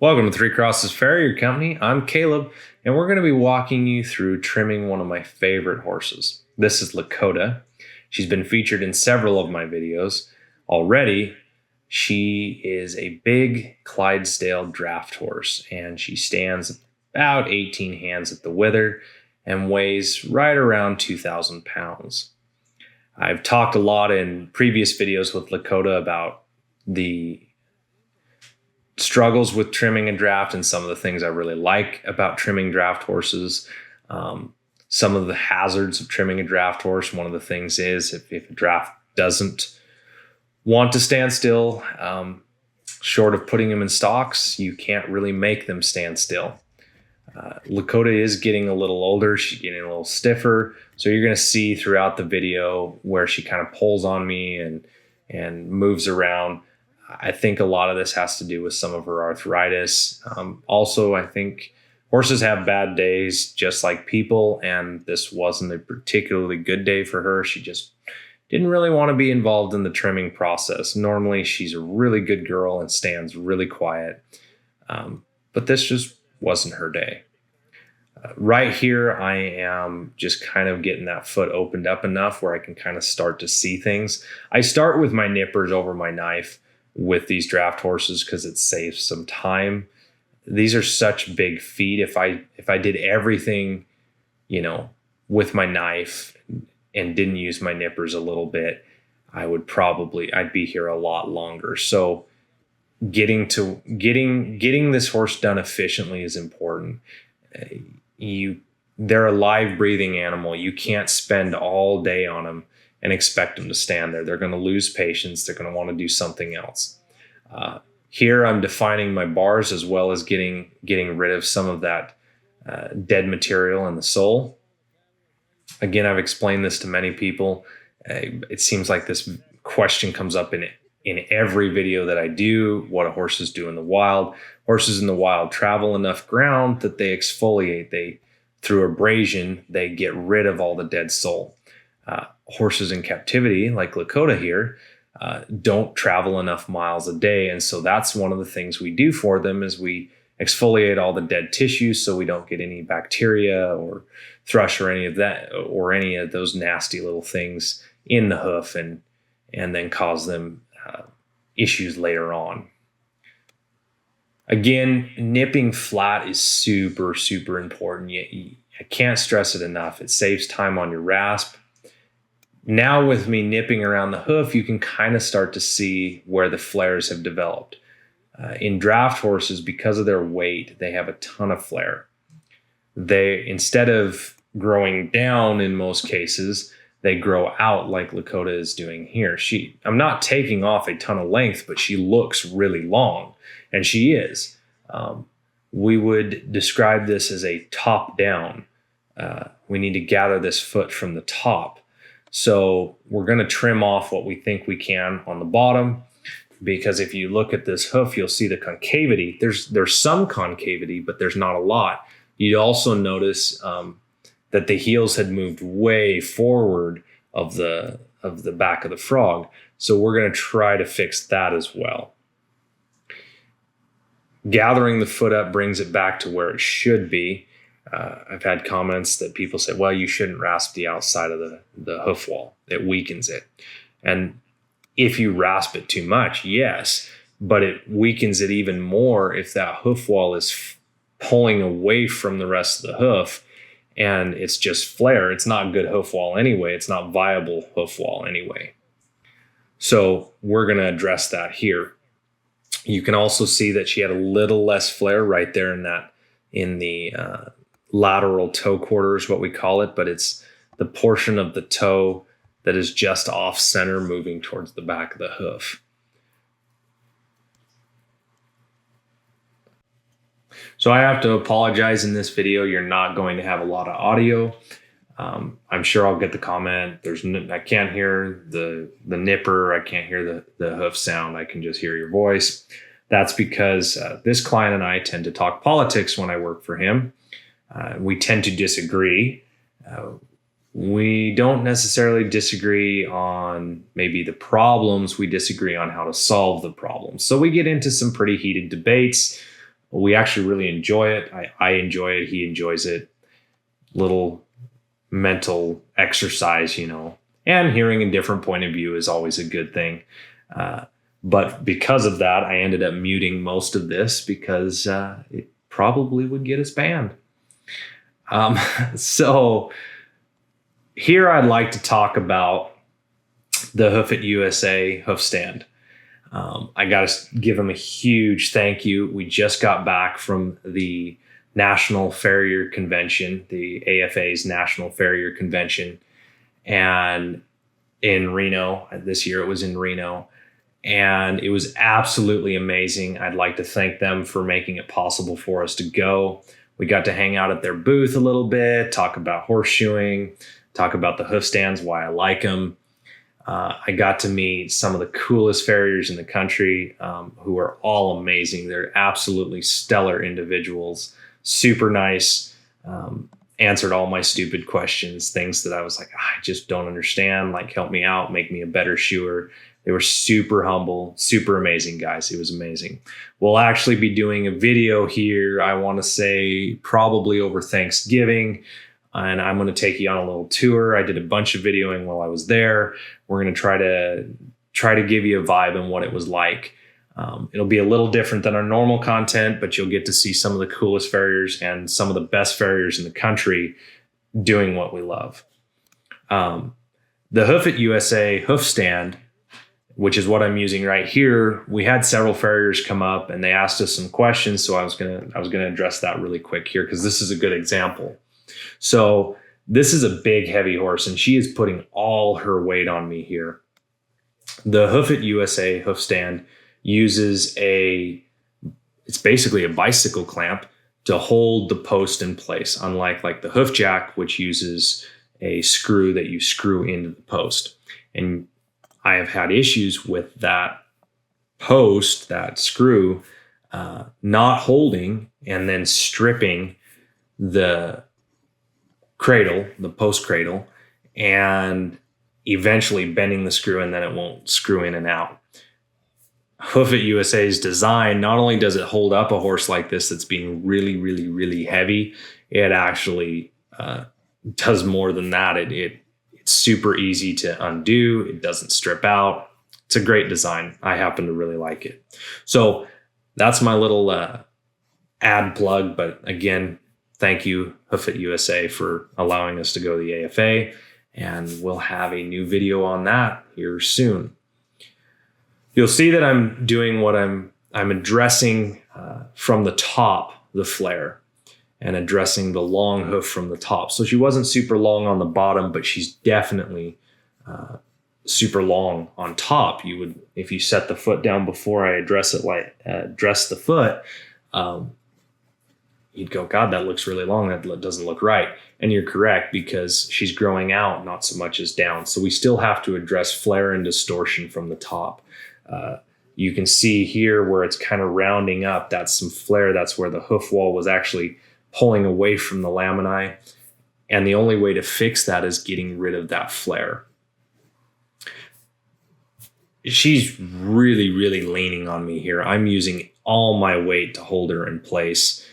Welcome to Three Crosses Farrier Company. I'm Caleb, and we're going to be walking you through trimming one of my favorite horses. This is Lakota. She's been featured in several of my videos already. She is a big Clydesdale draft horse, and she stands about 18 hands at the wither and weighs right around 2,000 pounds. I've talked a lot in previous videos with Lakota about the struggles with trimming and draft and some of the things I really like about trimming draft horses. Some of the hazards of trimming a draft horse. One of the things is if a draft doesn't want to stand still, short of putting them in stocks, you can't really make them stand still. Lakota is getting a little older. She's getting a little stiffer. So you're going to see throughout the video where she kind of pulls on me and moves around. I think a lot of this has to do with some of her arthritis. Also, I think horses have bad days just like people, and this wasn't a particularly good day for her. She just didn't really want to be involved in the trimming process. Normally, she's a really good girl and stands really quiet, but this just wasn't her day. Right here, I am just kind of getting that foot opened up enough where I can kind of start to see things. I start with my nippers over my knife with these draft horses because it saves some time. These are such big feet. If I did everything, with my knife and didn't use my nippers a little bit, I'd be here a lot longer. So getting this horse done efficiently is important. They're a live breathing animal. You can't spend all day on them and expect them to stand there. They're going to lose patience. They're going to want to do something else. Here I'm defining my bars as well as getting rid of some of that dead material in the sole. Again, I've explained this to many people. It seems like this question comes up in every video that I do. What do horses do in the wild? Horses in the wild travel enough ground that they exfoliate. Through abrasion, they get rid of all the dead sole. Horses in captivity, like Lakota here, don't travel enough miles a day. And so that's one of the things we do for them is we exfoliate all the dead tissue so we don't get any bacteria or thrush or any of that or any of those nasty little things in the hoof and then cause them issues later on. Again, nipping flat is super, super important. I can't stress it enough. It saves time on your rasp. Now with me nipping around the hoof, you can kind of start to see where the flares have developed. In draft horses, because of their weight, they have a ton of flare. Instead of growing down in most cases, they grow out like Lakota is doing here. I'm not taking off a ton of length, but she looks really long, and she is. We would describe this as a top down. We need to gather this foot from the top. So we're going to trim off what we think we can on the bottom, because if you look at this hoof, you'll see the concavity. There's some concavity, but there's not a lot. You'd also notice that the heels had moved way forward of the back of the frog. So we're going to try to fix that as well. Gathering the foot up brings it back to where it should be. I've had comments that people say, well, you shouldn't rasp the outside of the hoof wall. It weakens it. And if you rasp it too much, yes, but it weakens it even more if that hoof wall is pulling away from the rest of the hoof and it's just flare. It's not good hoof wall anyway. It's not viable hoof wall anyway. So we're going to address that here. You can also see that she had a little less flare right there in the lateral toe quarter is what we call it, but it's the portion of the toe that is just off center moving towards the back of the hoof. So I have to apologize in this video. You're not going to have a lot of audio. I'm sure I'll get the comment. I can't hear the nipper. I can't hear the hoof sound. I can just hear your voice. That's because this client and I tend to talk politics when I work for him. We tend to disagree. We don't necessarily disagree on maybe the problems. We disagree on how to solve the problems. So we get into some pretty heated debates. we actually really enjoy it. I enjoy it. He enjoys it. Little mental exercise, and hearing a different point of view is always a good thing. But because of that, I ended up muting most of this because it probably would get us banned. So here I'd like to talk about the Hoofit USA hoof stand. I got to give them a huge thank you. We just got back from the National Farrier Convention, the AFA's National Farrier Convention, and in Reno. This year it was in Reno, and it was absolutely amazing. I'd like to thank them for making it possible for us to go. We got to hang out at their booth a little bit, talk about horseshoeing, talk about the hoof stands, why I like them. I got to meet some of the coolest farriers in the country, who are all amazing. They're absolutely stellar individuals, super nice, answered all my stupid questions, things that I was like, I just don't understand, like help me out, make me a better shoer. They were super humble, super amazing guys. It was amazing. We'll actually be doing a video here, I want to say probably over Thanksgiving, and I'm going to take you on a little tour. I did a bunch of videoing while I was there. We're going to try to give you a vibe on what it was like. It'll be a little different than our normal content, but you'll get to see some of the coolest farriers and some of the best farriers in the country doing what we love. The Hoofit USA hoof stand, which is what I'm using right here, we had several farriers come up and they asked us some questions. So I was gonna address that really quick here because this is a good example. So this is a big, heavy horse, and she is putting all her weight on me here. The Hoofit USA hoof stand uses it's basically a bicycle clamp to hold the post in place, unlike like the hoof jack, which uses a screw that you screw into the post. And I have had issues with that post, that screw, not holding and then stripping the cradle, the post cradle, and eventually bending the screw, and then it won't screw in and out. Hoofit USA's design, not only does it hold up a horse like this that's being really, really, really heavy, it actually does more than that. It's super easy to undo. It doesn't strip out. It's a great design. I happen to really like it. So that's my little ad plug. But again, thank you, Hoofit USA, for allowing us to go to the AFA. And we'll have a new video on that here soon. You'll see that I'm doing what I'm addressing from the top, the flare, and addressing the long hoof from the top. So she wasn't super long on the bottom, but she's definitely super long on top. You would, if you set the foot down before I address the foot, you'd go, God, that looks really long. That doesn't look right. And you're correct, because she's growing out, not so much as down. So we still have to address flare and distortion from the top. You can see here where it's kind of rounding up. That's some flare. That's where the hoof wall was actually pulling away from the lamini. And the only way to fix that is getting rid of that flare. She's really, really leaning on me here. I'm using all my weight to hold her in place.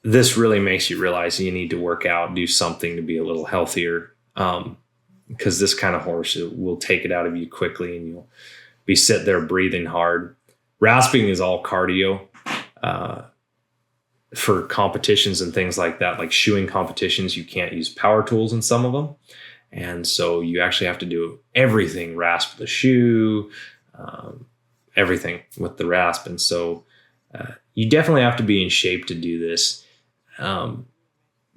This really makes you realize you need to work out, do something to be a little healthier. Because this kind of horse, it will take it out of you quickly, and you'll be sitting there breathing hard. Rasping is all cardio for competitions and things like that. Like shoeing competitions, you can't use power tools in some of them. And so you actually have to do everything, rasp the shoe, everything with the rasp. And so you definitely have to be in shape to do this.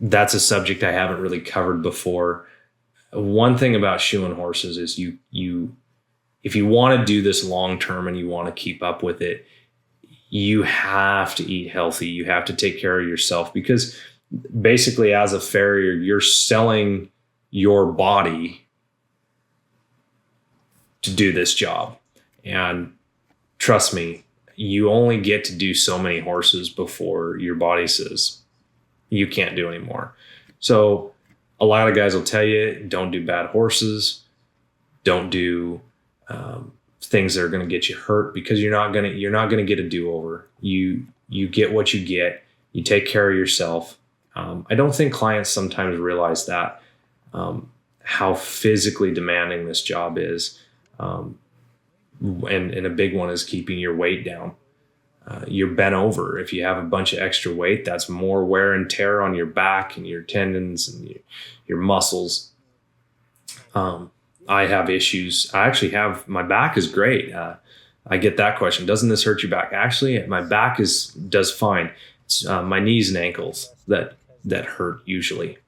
That's a subject I haven't really covered before. One thing about shoeing horses is if you want to do this long term and you want to keep up with it, you have to eat healthy. You have to take care of yourself, because basically as a farrier, you're selling your body to do this job. And trust me, you only get to do so many horses before your body says you can't do anymore. So a lot of guys will tell you, don't do bad horses. Don't do things that are going to get you hurt, because you're not going to get a do-over. You get what you get. You take care of yourself. I don't think clients sometimes realize that, how physically demanding this job is. And a big one is keeping your weight down. You're bent over. If you have a bunch of extra weight, that's more wear and tear on your back and your tendons and your muscles. I have issues. My back is great. I get that question. Doesn't this hurt your back? Actually, my back does fine. It's my knees and ankles that hurt usually.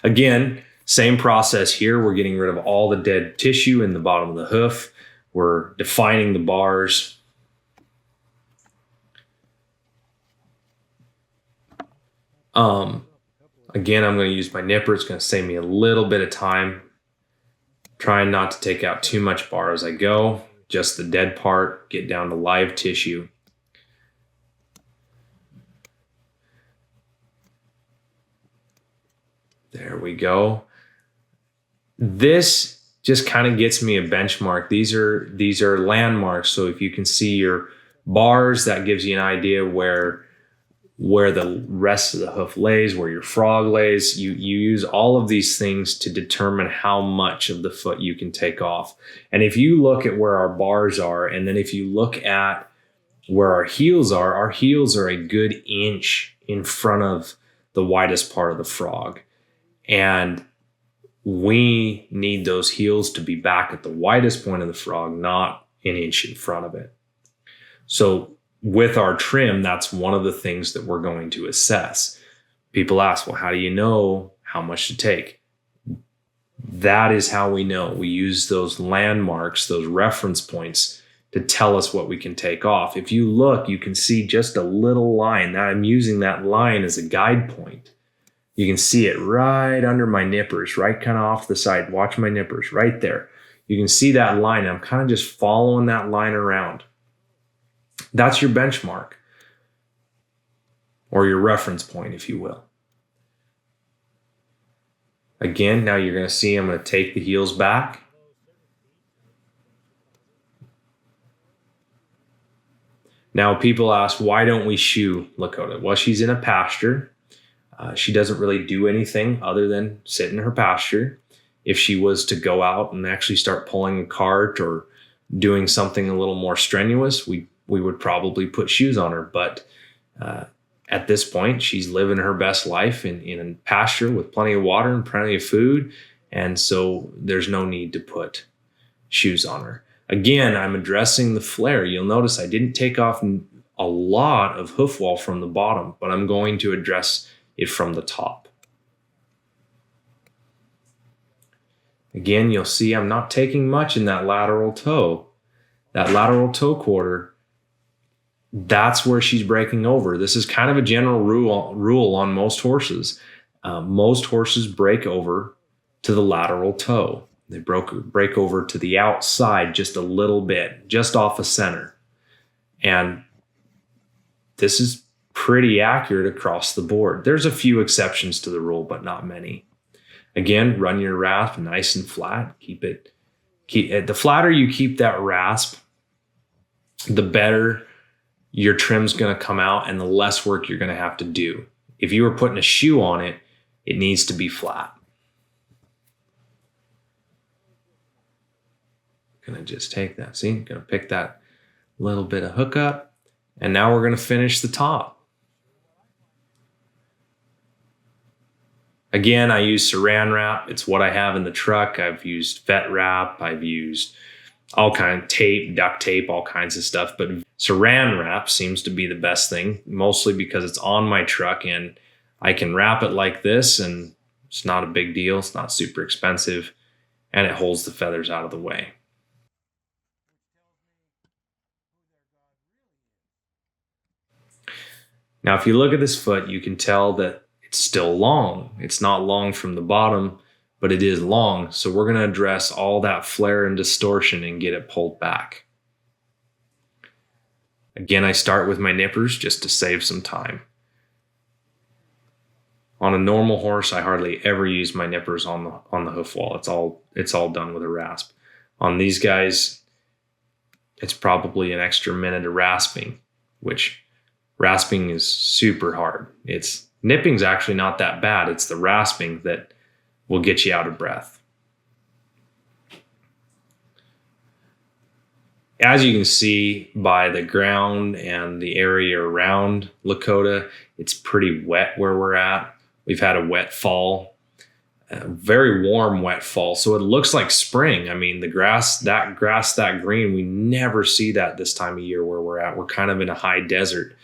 Again, same process here. We're getting rid of all the dead tissue in the bottom of the hoof. We're defining the bars. Again, I'm going to use my nipper. It's going to save me a little bit of time. Trying not to take out too much bar as I go. Just the dead part. Get down to live tissue. There we go. This just kind of gets me a benchmark. These are landmarks. So if you can see your bars, that gives you an idea where the rest of the hoof lays, where your frog lays. You use all of these things to determine how much of the foot you can take off. And if you look at where our bars are, and then if you look at where our heels are a good inch in front of the widest part of the frog. And we need those heels to be back at the widest point of the frog, not an inch in front of it. So with our trim, that's one of the things that we're going to assess. People ask, well, how do you know how much to take? That is how we know. We use those landmarks, those reference points, to tell us what we can take off. If you look, you can see just a little line. Now I'm using that line as a guide point. You can see it right under my nippers, right kind of off the side. Watch my nippers right there. You can see that line. I'm kind of just following that line around. That's your benchmark, or your reference point, if you will. Again, now you're going to see I'm going to take the heels back. Now people ask, why don't we shoe Lakota? Well, she's in a pasture. She doesn't really do anything other than sit in her pasture. If she was to go out and actually start pulling a cart or doing something a little more strenuous, we would probably put shoes on her. But at this point, she's living her best life in a pasture with plenty of water and plenty of food. And so there's no need to put shoes on her. Again, I'm addressing the flare. You'll notice I didn't take off a lot of hoof wall from the bottom, but I'm going to address it from the top. Again, you'll see I'm not taking much in that lateral toe. That lateral toe quarter, that's where she's breaking over. This is kind of a general rule on most horses. Most horses break over to the lateral toe. They break over to the outside just a little bit, just off of center. And this is pretty accurate across the board. There's a few exceptions to the rule, but not many. Again, run your rasp nice and flat. The flatter you keep that rasp, the better your trim's going to come out and the less work you're going to have to do. If you were putting a shoe on it, it needs to be flat. Going to just take that. See, going to pick that little bit of hook up. And now we're going to finish the top. Again, I use saran wrap. It's what I have in the truck. I've used vet wrap. I've used all kinds of tape, duct tape, all kinds of stuff. But saran wrap seems to be the best thing, mostly because it's on my truck and I can wrap it like this and it's not a big deal. It's not super expensive and it holds the feathers out of the way. Now, if you look at this foot, you can tell that it's still long. It's not long from the bottom, but it is long. So we're going to address all that flare and distortion and get it pulled back. Again, I start with my nippers just to save some time. On a normal horse, I hardly ever use my nippers on the hoof wall. It's all done with a rasp. On these guys, it's probably an extra minute of rasping, which rasping is super hard. Nipping's actually not that bad. It's the rasping that will get you out of breath. As you can see by the ground and the area around Lakota, it's pretty wet where we're at. We've had a wet fall, a very warm wet fall. So it looks like spring. I mean, the grass that green, we never see that this time of year where we're at. We're kind of in a high desert.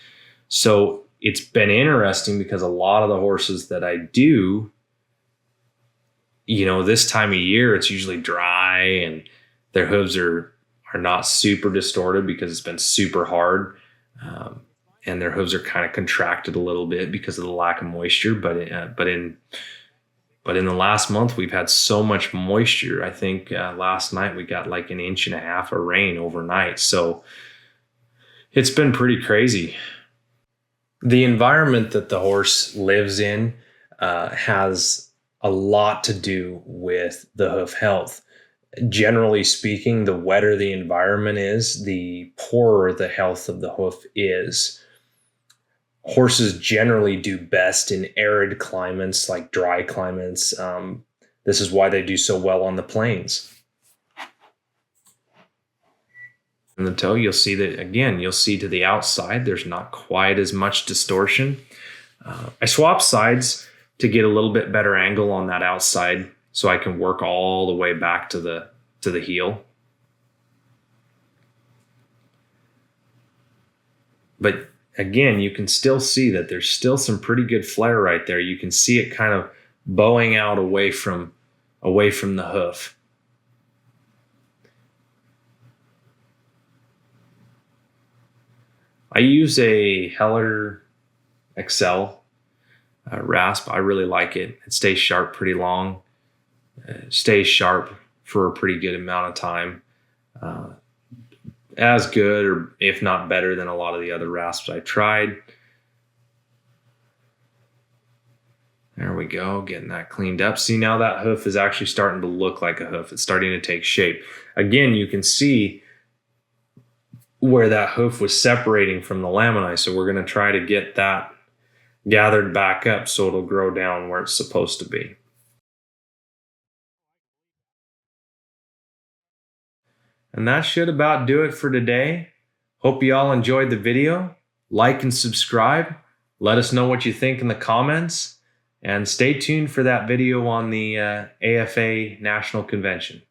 So it's been interesting because a lot of the horses that I do, this time of year, it's usually dry and their hooves are not super distorted because it's been super hard. And their hooves are kind of contracted a little bit because of the lack of moisture. But in the last month, we've had so much moisture. I think last night we got like 1.5 inches of rain overnight. So it's been pretty crazy. The environment that the horse lives in has a lot to do with the hoof health. Generally speaking, the wetter the environment is, the poorer the health of the hoof is. Horses generally do best in arid climates, like dry climates. This is why they do so well on the plains. In the toe, you'll see that, again, you'll see to the outside, there's not quite as much distortion. I swap sides to get a little bit better angle on that outside, so I can work all the way back to the heel. But again, you can still see that there's still some pretty good flare right there. You can see it kind of bowing out away from the hoof. I use a Heller XL rasp. I really like it. It stays sharp pretty long. Stays sharp for a pretty good amount of time. As good, or if not better, than a lot of the other rasps I tried. There we go, getting that cleaned up. See, now that hoof is actually starting to look like a hoof. It's starting to take shape. Again, you can see where that hoof was separating from the lamini. So we're going to try to get that gathered back up so it'll grow down where it's supposed to be. And that should about do it for today. Hope you all enjoyed the video. Like and subscribe. Let us know what you think in the comments. And stay tuned for that video on the AFA National Convention.